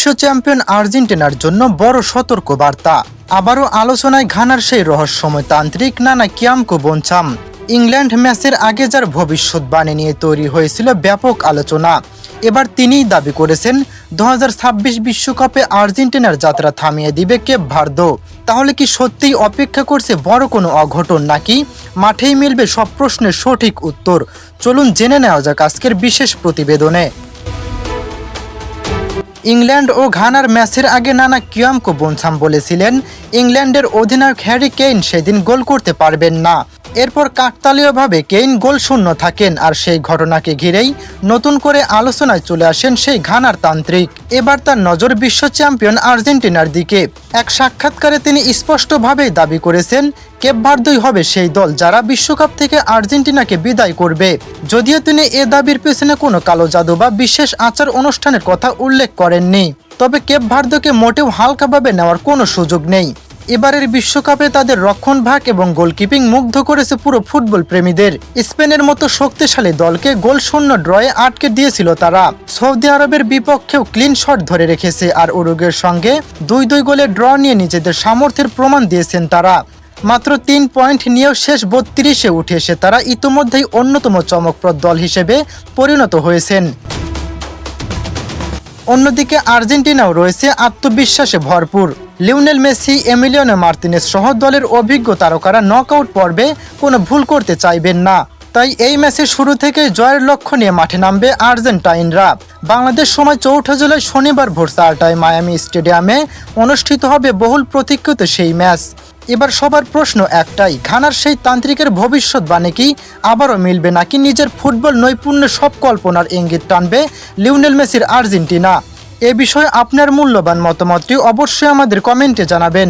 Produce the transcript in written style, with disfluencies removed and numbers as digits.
বিশ্ব চ্যাম্পিয়ন আর্জেন্টিনার জন্য বড় সতর্ক বার্তা। আবারও আলোচনায় ঘানার সেই রহস্যময় তান্ত্রিক নানা কিয়ামকো বোনচাম। ইংল্যান্ড ম্যাচের আগে যার ভবিষ্যৎবাণী নিয়ে তৈরি হয়েছিল ব্যাপক আলোচনা, এবার তিনিই দাবি করেছেন 2026 বিশ্বকাপে আর্জেন্টিনার যাত্রা থামিয়ে দিবে কেপ ভার্দে। তাহলে কি সত্যিই অপেক্ষা করছে বড় কোনো অঘটন, নাকি মাঠেই মিলবে সব প্রশ্নের সঠিক উত্তর? চলুন জেনে নেওয়া যাক আজকের বিশেষ প্রতিবেদনে। ইংল্যান্ড ও ঘানার ম্যাচের আগে নানা কিয়ামকো বোনচাম বলেছিলেন ইংল্যান্ডের অধিনায়ক হ্যারি কেইন সেদিন গোল করতে পারবেন না। এরপর কাকতালীয়ভাবে কেইন গোল শূন্য থাকেন, আর সেই ঘটনাকে ঘিরেই নতুন করে আলোচনায় চলে আসেন সেই ঘানার তান্ত্রিক। এবার তার নজর বিশ্ব চ্যাম্পিয়ন আর্জেন্টিনার দিকে। এক সাক্ষাৎকারে তিনি স্পষ্টভাবেই দাবি করেছেন কেপ ভার্দেই হবে সেই দল যারা বিশ্বকাপ থেকে আর্জেন্টিনাকে বিদায় করবে। যদিও তিনি এ দাবির পেছনে কোনো কালো জাদু বা বিশেষ আচার অনুষ্ঠানের কথা উল্লেখ করেননি, তবে কেপ ভার্দেকে মোটেও হালকাভাবে নেওয়ার কোনো সুযোগ নেই। এবারের বিশ্বকাপে তাদের রক্ষণভাগ এবং গোলকিপিং মুগ্ধ করেছে পুরো ফুটবল প্রেমীদের। স্পেনের মতো শক্তিশালী দলকে গোল শূন্য ড্রয়ে আটকে দিয়েছিল তারা। সৌদি আরবের বিপক্ষেও ক্লিন শট ধরে রেখেছে, আর উরুগুয়ের সঙ্গে 2-2 গোলের ড্র নিয়ে নিজেদের সামর্থ্যের প্রমাণ দিয়েছেন তারা। মাত্র 3 পয়েন্ট নিয়েও শেষ 32-এ উঠে এসে তারা ইতোমধ্যেই অন্যতম চমকপ্রদ দল হিসেবে পরিণত হয়েছেন। অন্যদিকে আর্জেন্টিনাও রয়েছে আত্মবিশ্বাসে ভরপুর। লিওনেল মেসি, এমিলিয়ানো মার্তিনেজ সহ দলের অভিজ্ঞ তারকারা নকআউট পর্বে কোনো ভুল করতে চাইবেন না। তাই এই ম্যাচের শুরু থেকে জয়ের লক্ষ্য নিয়ে মাঠে নামবে আর্জেন্টাইনরা। বাংলাদেশ সময় 4 জুলাই শনিবার ভোর 4টায় মায়ামি স্টেডিয়ামে অনুষ্ঠিত হবে বহুল প্রতীক্ষিত সেই ম্যাচ। এবার সবার প্রশ্ন একটাই, ঘানার সেই তান্ত্রিকের ভবিষ্যৎবাণী কি আবারও মিলবে, নাকি নিজের ফুটবল নৈপুণ্যের সব কল্পনার ইঙ্গিত টানবে লিওনেল মেসির আর্জেন্টিনা? এ বিষয়ে আপনার মূল্যবান মতামতটি অবশ্যই আমাদের কমেন্টে জানাবেন।